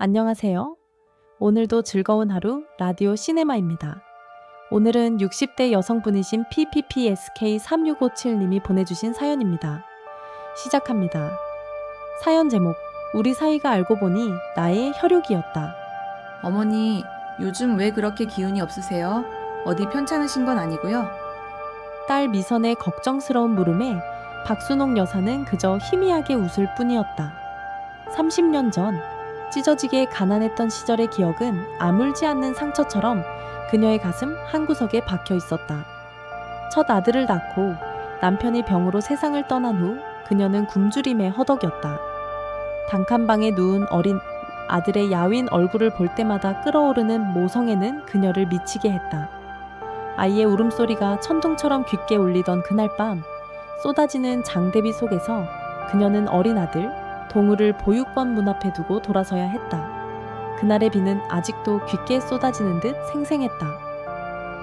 안녕하세요. 오늘도 즐거운 하루 라디오 시네마입니다. 오늘은 60대 여성분이신 PPPSK3657님이 보내주신 사연입니다. 시작합니다. 사연 제목, 우리 사이가 알고 보니 나의 혈육이었다. 어머니, 요즘 왜 그렇게 기운이 없으세요? 어디 편찮으신 건 아니고요? 딸 미선의 걱정스러운 물음에 박순옥 여사는 그저 희미하게 웃을 뿐이었다. 30년 전 찢어지게 가난했던 시절의 기억은 아물지 않는 상처처럼 그녀의 가슴 한구석에 박혀 있었다. 첫 아들을 낳고 남편이 병으로 세상을 떠난 후 그녀는 굶주림에 허덕였다. 단칸방에 누운 어린 아들의 야윈 얼굴을 볼 때마다 끓어오르는 모성애는 그녀를 미치게 했다. 아이의 울음소리가 천둥처럼 귓게 울리던 그날 밤, 쏟아지는 장대비 속에서 그녀는 어린 아들 동우를 보육원 문 앞에 두고 돌아서야 했다. 그날의 비는 아직도 귓게 쏟아지는 듯 생생했다.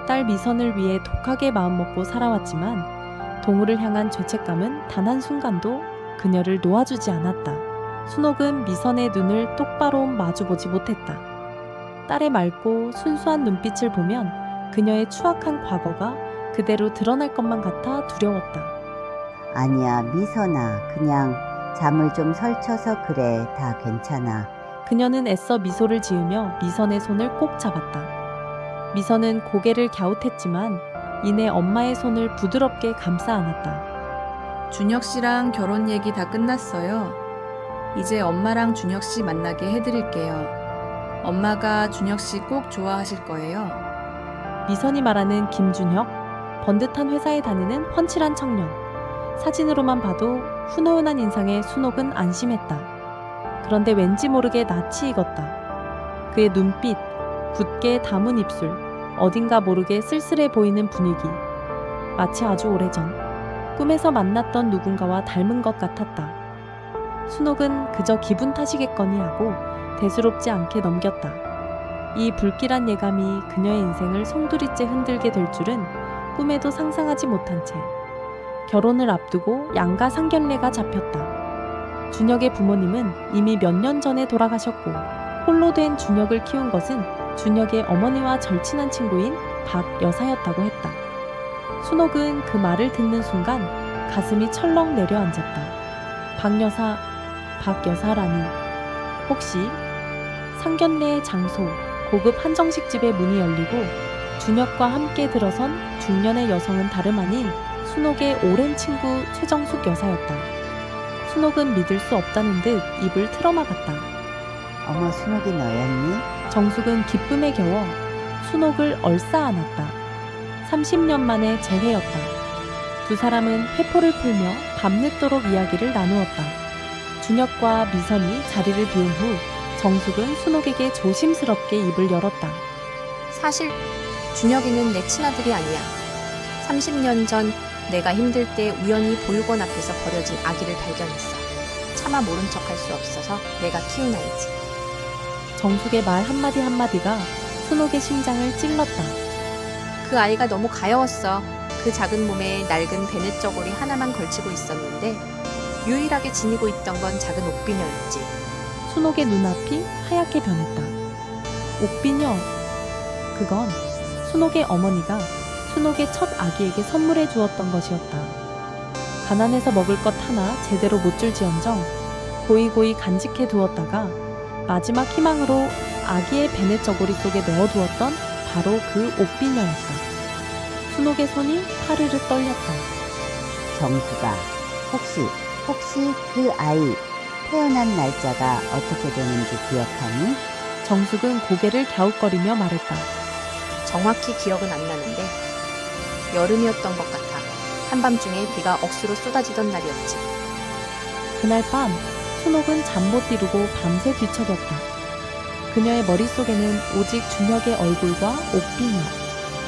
딸 미선을 위해 독하게 마음먹고 살아왔지만 동우를 향한 죄책감은 단 한순간도 그녀를 놓아주지 않았다. 순옥은 미선의 눈을 똑바로 마주보지 못했다. 딸의 맑고 순수한 눈빛을 보면 그녀의 추악한 과거가 그대로 드러날 것만 같아 두려웠다. 아니야, 미선아. 그냥 잠을 좀 설쳐서 그래. 다 괜찮아. 그녀는 애써 미소를 지으며 미선의 손을 꼭 잡았다. 미선은 고개를 갸웃했지만 이내 엄마의 손을 부드럽게 감싸 안았다. 준혁 씨랑 결혼 얘기 다 끝났어요. 이제 엄마랑 준혁 씨 만나게 해드릴게요. 엄마가 준혁 씨 꼭 좋아하실 거예요. 미선이 말하는 김준혁, 번듯한 회사에 다니는 훤칠한 청년. 사진으로만 봐도 훈훈한 인상에 순옥은 안심했다. 그런데 왠지 모르게 낯이 익었다. 그의 눈빛, 굳게 담은 입술, 어딘가 모르게 쓸쓸해 보이는 분위기. 마치 아주 오래전 꿈에서 만났던 누군가와 닮은 것 같았다. 순옥은 그저 기분 탓이겠거니 하고 대수롭지 않게 넘겼다. 이 불길한 예감이 그녀의 인생을 송두리째 흔들게 될 줄은 꿈에도 상상하지 못한 채 결혼을 앞두고 양가 상견례가 잡혔다. 준혁의 부모님은 이미 몇 년 전에 돌아가셨고 홀로 된 준혁을 키운 것은 준혁의 어머니와 절친한 친구인 박 여사였다고 했다. 순옥은 그 말을 듣는 순간 가슴이 철렁 내려앉았다. 박 여사라니. 혹시 상견례의 장소, 고급 한정식 집의 문이 열리고 준혁과 함께 들어선 중년의 여성은 다름 아닌 순옥의 오랜 친구 최정숙 여사였다. 순옥은 믿을 수 없다는 듯 입을 틀어막았다. 어머, 순옥이 너였니? 정숙은 기쁨에 겨워 순옥을 얼싸 안았다. 30년 만의 재회였다. 두 사람은 회포를 풀며 밤늦도록 이야기를 나누었다. 준혁과 미선이 자리를 비운 후 정숙은 순옥에게 조심스럽게 입을 열었다. 사실 준혁이는 내 친아들이 아니야. 30년 전 내가 힘들 때 우연히 보육원 앞에서 버려진 아기를 발견했어. 차마 모른 척 할 수 없어서 내가 키운 아이지. 정숙의 말 한마디 한마디가 순옥의 심장을 찔렀다. 그 아이가 너무 가여웠어. 그 작은 몸에 낡은 베넷 저고리 하나만 걸치고 있었는데 유일하게 지니고 있던 건 작은 옥비녀였지. 순옥의 눈앞이 하얗게 변했다. 옥비녀. 그건 순옥의 어머니가 순옥의 첫 아기에게 선물해 주었던 것이었다. 가난해서 먹을 것 하나 제대로 못 줄지언정 고이고이 간직해 두었다가 마지막 희망으로 아기의 베넷 저고리 속에 넣어두었던 바로 그 옥비녀였다. 순옥의 손이 파르르 떨렸다. 정수가, 혹시 그 아이 태어난 날짜가 어떻게 되는지 기억하니? 정숙은 고개를 갸웃거리며 말했다. 정확히 기억은 안 나는데 여름이었던 것 같아. 한밤중에 비가 억수로 쏟아지던 날이었지. 그날 밤 순옥은 잠 못 이루고 밤새 뒤척였다. 그녀의 머릿속에는 오직 준혁의 얼굴과 옥비녀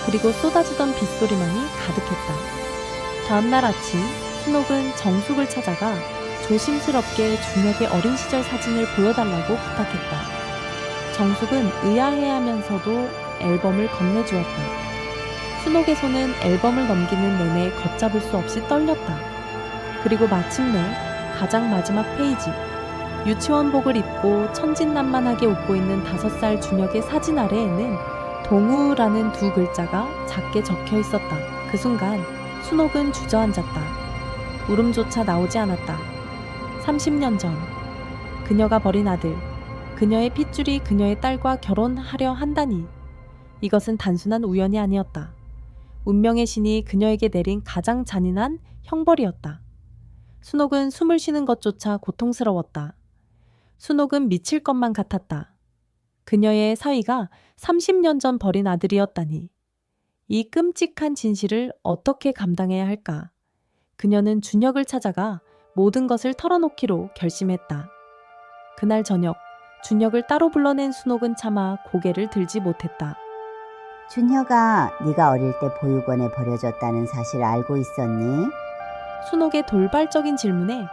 그리고 쏟아지던 빗소리만이 가득했다. 다음날 아침 순옥은 정숙을 찾아가 조심스럽게 준혁의 어린 시절 사진을 보여달라고 부탁했다. 정숙은 의아해하면서도 앨범을 건네주었다. 순옥의 손은 앨범을 넘기는 내내 걷잡을 수 없이 떨렸다. 그리고 마침내 가장 마지막 페이지. 유치원복을 입고 천진난만하게 웃고 있는 5살 준혁의 사진 아래에는 동우라는 2 글자가 작게 적혀 있었다. 그 순간 순옥은 주저앉았다. 울음조차 나오지 않았다. 30년 전 그녀가 버린 아들, 그녀의 핏줄이 그녀의 딸과 결혼하려 한다니. 이것은 단순한 우연이 아니었다. 운명의 신이 그녀에게 내린 가장 잔인한 형벌이었다. 순옥은 숨을 쉬는 것조차 고통스러웠다. 순옥은 미칠 것만 같았다. 그녀의 사위가 30년 전 버린 아들이었다니. 이 끔찍한 진실을 어떻게 감당해야 할까? 그녀는 준혁을 찾아가 모든 것을 털어놓기로 결심했다. 그날 저녁, 준혁을 따로 불러낸 순옥은 차마 고개를 들지 못했다. 준혁아, 네가 어릴 때 보육원에 버려졌다는 사실 알고 있었니? 순옥의 돌발적인 질문에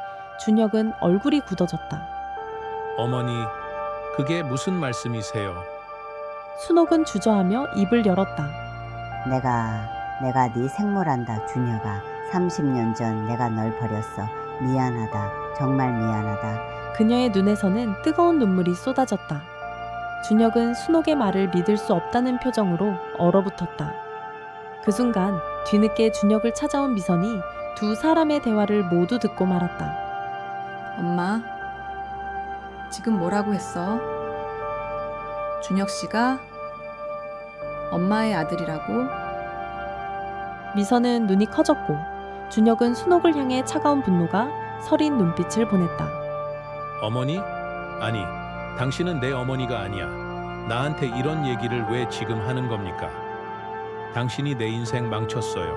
준혁은 얼굴이 굳어졌다. 어머니, 그게 무슨 말씀이세요? 순옥은 주저하며 입을 열었다. 내가 네 생모란다, 준혁아. 30년 전 내가 널 버렸어. 미안하다. 정말 미안하다. 그녀의 눈에서는 뜨거운 눈물이 쏟아졌다. 준혁은 순옥의 말을 믿을 수 없다는 표정으로 얼어붙었다. 그 순간 뒤늦게 준혁을 찾아온 미선이 2 사람의 대화를 모두 듣고 말았다. 엄마, 지금 뭐라고 했어? 준혁 씨가 엄마의 아들이라고? 미선은 눈이 커졌고 준혁은 순옥을 향해 차가운 분노가 서린 눈빛을 보냈다. 어머니? 아니, 당신은 내 어머니가 아니야. 나한테 이런 얘기를 왜 지금 하는 겁니까? 당신이 내 인생 망쳤어요.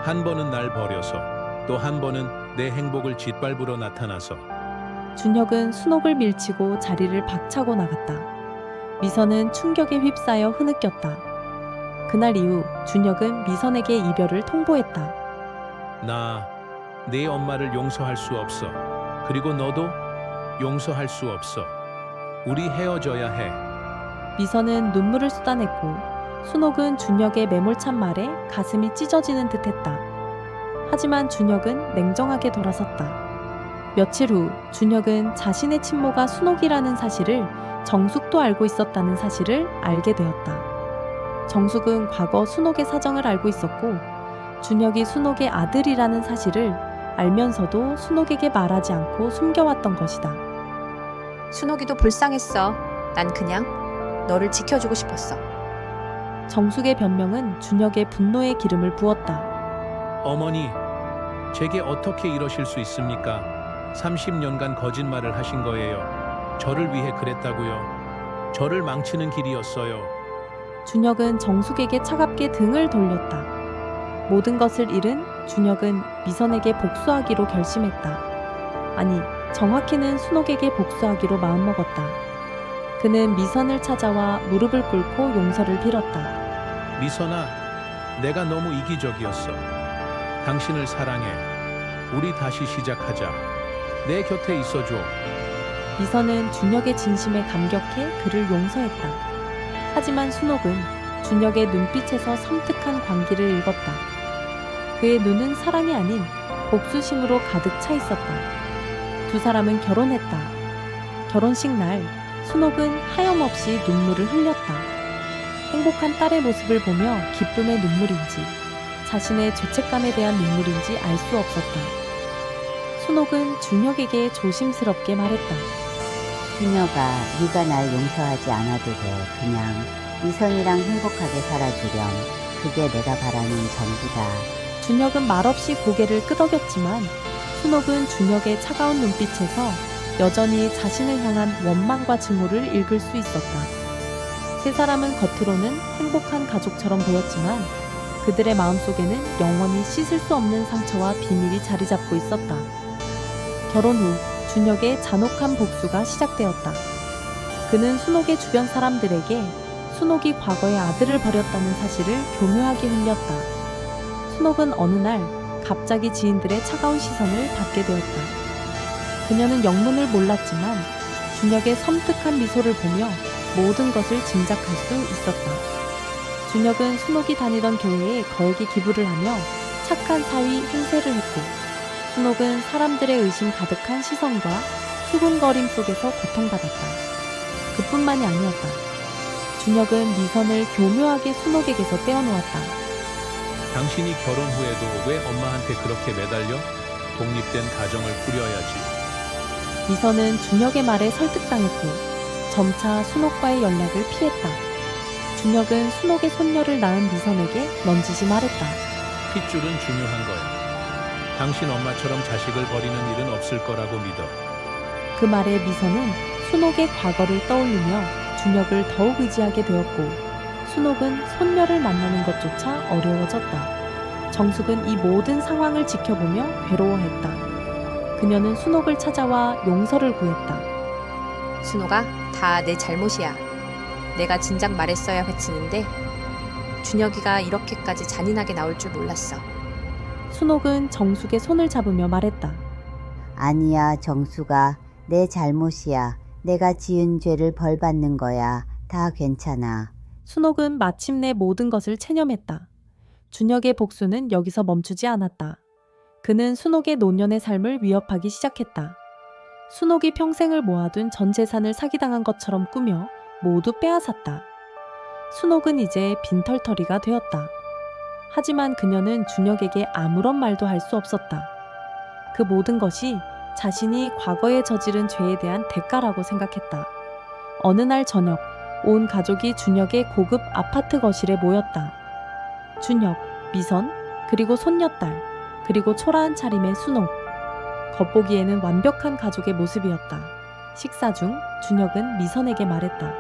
한 번은 날 버려서, 또 한 번은 내 행복을 짓밟으러 나타나서. 준혁은 순옥을 밀치고 자리를 박차고 나갔다. 미선은 충격에 휩싸여 흐느꼈다. 그날 이후 준혁은 미선에게 이별을 통보했다. 나, 내 엄마를 용서할 수 없어. 그리고 너도 용서할 수 없어. 우리 헤어져야 해. 미선은 눈물을 쏟아냈고 순옥은 준혁의 매몰찬 말에 가슴이 찢어지는 듯했다. 하지만 준혁은 냉정하게 돌아섰다. 며칠 후 준혁은 자신의 친모가 순옥이라는 사실을 정숙도 알고 있었다는 사실을 알게 되었다. 정숙은 과거 순옥의 사정을 알고 있었고 준혁이 순옥의 아들이라는 사실을 알면서도 순옥에게 말하지 않고 숨겨왔던 것이다. 순옥이도 불쌍했어. 난 그냥 너를 지켜주고 싶었어. 정숙의 변명은 준혁의 분노에 기름을 부었다. 어머니, 제게 어떻게 이러실 수 있습니까? 30년간 거짓말을 하신 거예요. 저를 위해 그랬다고요. 저를 망치는 길이었어요. 준혁은 정숙에게 차갑게 등을 돌렸다. 모든 것을 잃은 준혁은 미선에게 복수하기로 결심했다. 아니, 정확히는 순옥에게 복수하기로 마음먹었다. 그는 미선을 찾아와 무릎을 꿇고 용서를 빌었다. 미선아, 내가 너무 이기적이었어. 당신을 사랑해. 우리 다시 시작하자. 내 곁에 있어줘. 미선은 준혁의 진심에 감격해 그를 용서했다. 하지만 순옥은 준혁의 눈빛에서 섬뜩한 광기를 읽었다. 그의 눈은 사랑이 아닌 복수심으로 가득 차 있었다. 2 사람은 결혼했다. 결혼식 날 순옥은 하염없이 눈물을 흘렸다. 행복한 딸의 모습을 보며 기쁨의 눈물인지 자신의 죄책감에 대한 눈물인지 알 수 없었다. 순옥은 준혁에게 조심스럽게 말했다. 준혁아, 네가 날 용서하지 않아도 돼. 그냥 미선이랑 행복하게 살아주렴. 그게 내가 바라는 전부다. 준혁은 말없이 고개를 끄덕였지만 순옥은 준혁의 차가운 눈빛에서 여전히 자신을 향한 원망과 증오를 읽을 수 있었다. 3 사람은 겉으로는 행복한 가족처럼 보였지만 그들의 마음속에는 영원히 씻을 수 없는 상처와 비밀이 자리 잡고 있었다. 결혼 후 준혁의 잔혹한 복수가 시작되었다. 그는 순옥의 주변 사람들에게 순옥이 과거에 아들을 버렸다는 사실을 교묘하게 흘렸다. 순옥은 어느 날 갑자기 지인들의 차가운 시선을 받게 되었다. 그녀는 영문을 몰랐지만 준혁의 섬뜩한 미소를 보며 모든 것을 짐작할 수 있었다. 준혁은 순옥이 다니던 교회에 거액의 기부를 하며 착한 사위 행세를 했고 순옥은 사람들의 의심 가득한 시선과 수군거림 속에서 고통받았다. 그뿐만이 아니었다. 준혁은 미선을 교묘하게 순옥에게서 떼어놓았다. 당신이 결혼 후에도 왜 엄마한테 그렇게 매달려? 독립된 가정을 꾸려야지. 미선은 준혁의 말에 설득당했고 점차 순옥과의 연락을 피했다. 준혁은 순옥의 손녀를 낳은 미선에게 넌지시 말했다. 핏줄은 중요한 거야. 당신 엄마처럼 자식을 버리는 일은 없을 거라고 믿어. 그 말에 미선은 순옥의 과거를 떠올리며 준혁을 더욱 의지하게 되었고 순옥은 손녀를 만나는 것조차 어려워졌다. 정숙은 이 모든 상황을 지켜보며 괴로워했다. 그녀는 순옥을 찾아와 용서를 구했다. 순호가 다 내 잘못이야. 내가 진작 말했어야 했지는데 준혁이가 이렇게까지 잔인하게 나올 줄 몰랐어. 순옥은 정숙의 손을 잡으며 말했다. 아니야, 정수가. 내 잘못이야. 내가 지은 죄를 벌 받는 거야. 다 괜찮아. 순옥은 마침내 모든 것을 체념했다. 준혁의 복수는 여기서 멈추지 않았다. 그는 순옥의 노년의 삶을 위협하기 시작했다. 순옥이 평생을 모아둔 전 재산을 사기당한 것처럼 꾸며 모두 빼앗았다. 순옥은 이제 빈털터리가 되었다. 하지만 그녀는 준혁에게 아무런 말도 할 수 없었다. 그 모든 것이 자신이 과거에 저지른 죄에 대한 대가라고 생각했다. 어느 날 저녁, 온 가족이 준혁의 고급 아파트 거실에 모였다. 준혁, 미선, 그리고 손녀딸, 그리고 초라한 차림의 순옥. 겉보기에는 완벽한 가족의 모습이었다. 식사 중 준혁은 미선에게 말했다.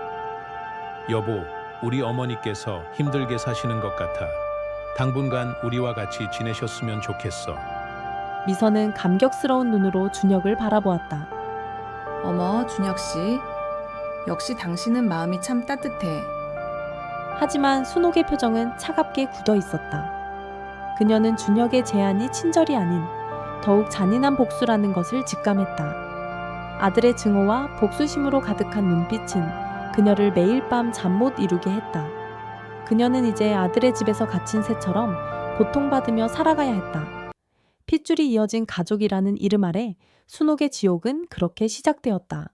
여보, 우리 어머니께서 힘들게 사시는 것 같아. 당분간 우리와 같이 지내셨으면 좋겠어. 미선은 감격스러운 눈으로 준혁을 바라보았다. 어머, 준혁 씨. 역시 당신은 마음이 참 따뜻해. 하지만 순옥의 표정은 차갑게 굳어 있었다. 그녀는 준혁의 제안이 친절이 아닌 더욱 잔인한 복수라는 것을 직감했다. 아들의 증오와 복수심으로 가득한 눈빛은 그녀를 매일 밤 잠 못 이루게 했다. 그녀는 이제 아들의 집에서 갇힌 새처럼 고통받으며 살아가야 했다. 핏줄이 이어진 가족이라는 이름 아래 순옥의 지옥은 그렇게 시작되었다.